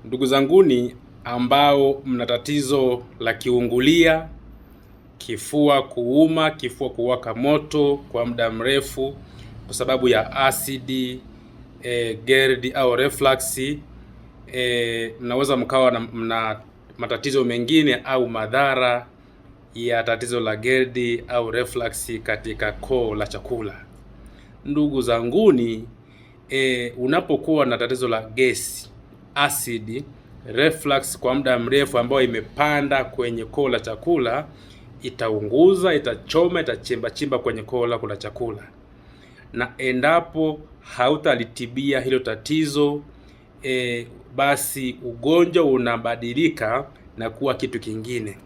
Ndugu zanguni ambao mna tatizo la kiungulia, kifua kuuma, kifua kuwaka moto kwa muda mrefu kwa sababu ya asidi, GERD au reflux, mnaweza mkawa na matatizo mengine au madhara ya tatizo la GERD au reflux katika koo la chakula. Ndugu zanguni, unapokuwa na tatizo la gesi, asidi, reflux kwa muda mrefu ambayo imepanda kwenye koo la chakula, itaunguza, itachoma, itachimba kwenye koo lako la chakula. Na endapo hautalitibia hilo tatizo, basi ugonjwa unabadilika na kuwa kitu kingine.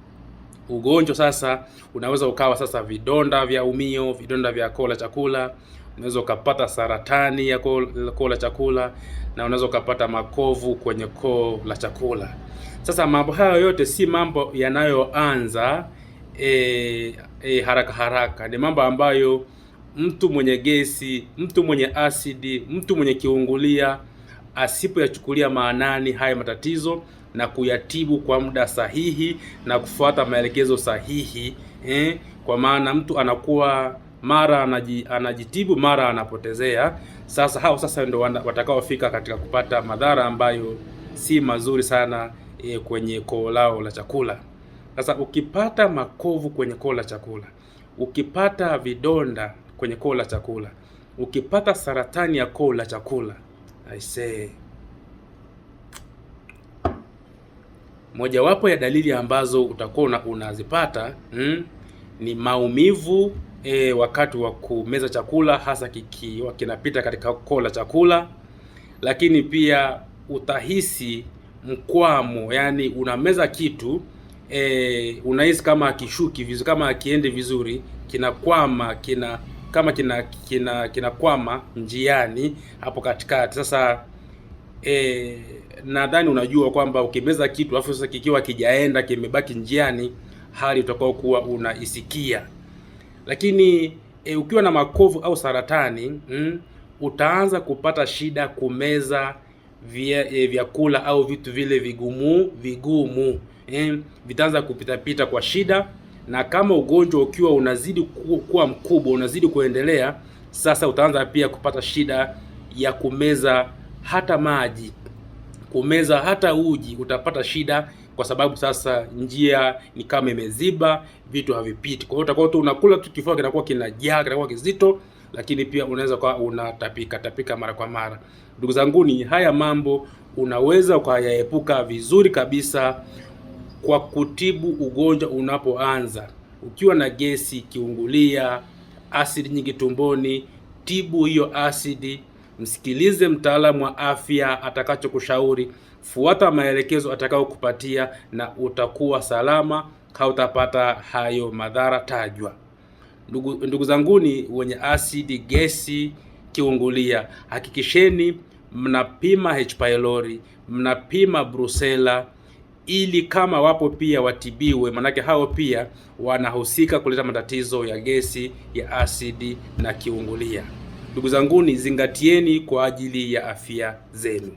Ugonjwa sasa unaweza ukawa sasa vidonda vya umio, vidonda vya koo la chakula, unaweza ukapata saratani ya koo la chakula, na unaweza ukapata makovu kwenye koo la chakula. Sasa mambo hayo yote si mambo yanayoanza haraka haraka. Ni mambo ambayo mtu mwenye gesi, mtu mwenye asidi, mtu mwenye kiungulia asipoyachukulia maanani haya matatizo na kuyatibu kwa muda sahihi na kufuata maelekezo sahihi, kwa maana mtu anakuwa mara anajitibu mara anapotezea. Sasa hao sasa ndio watakaofika katika kupata madhara ambayo si mazuri sana kwenye koo lao la chakula. Sasa ukipata makovu kwenye koo la chakula, ukipata vidonda kwenye koo la chakula, ukipata saratani ya koo la chakula, I say, mojawapo ya dalili ambazo utakuwa unazipata ni maumivu wakati wa kumeza chakula, hasa kikiwa kinapita katika koo la chakula. Lakini pia utahisi mkwamo, yani unameza kitu unahisi kama akishuki vizuri, kama akiende vizuri, kinakwama, kinakwama njiani hapo katikati. Sasa nadhani unajua kwamba ukimeza kitu afu sasa kikiwa kijaenda, kimebaki njiani, hali utakao kuwa unaisikia. Lakini ukiwa na makovu au saratani, utaanza kupata shida kumeza vyakula au vitu vile vigumu, vitaanza kupita kwa shida. Na kama ugonjwa ukiwa unazidi kuwa mkubwa, unazidi kuendelea, sasa utaanza pia kupata shida ya kumeza hata maji, kumeza hata uji utapata shida, kwa sababu sasa njia ni kama imeziba, vitu havipiti. Kwa hiyo utakuwa tu unakula tu, kifua kinakuwa kinajaa, kinakuwa kizito, lakini pia unaweza kuwa unatapika mara kwa mara. Ndugu zanguni, haya mambo unaweza ukayaepuka vizuri kabisa kwa kutibu ugonjwa unapoanza. Ukiwa na gesi, kiungulia, asidi nyingi tumboni, tibu hiyo asidi, msikilize mtaalamu wa afya atakachokushauri, fuata maelekezo atakayokupatia, na utakuwa salama, hautapata hayo madhara tajwa. Ndugu zanguni wenye asidi, gesi, kiungulia, hakikisheni mnapima H pylori, mnapima Brucella, ili kama wapo pia watibiwe, manake hao pia wanahusika kuleta matatizo ya gesi, ya asidi na kiungulia. Ndugu zanguni, zingatieni kwa ajili ya afya zenu.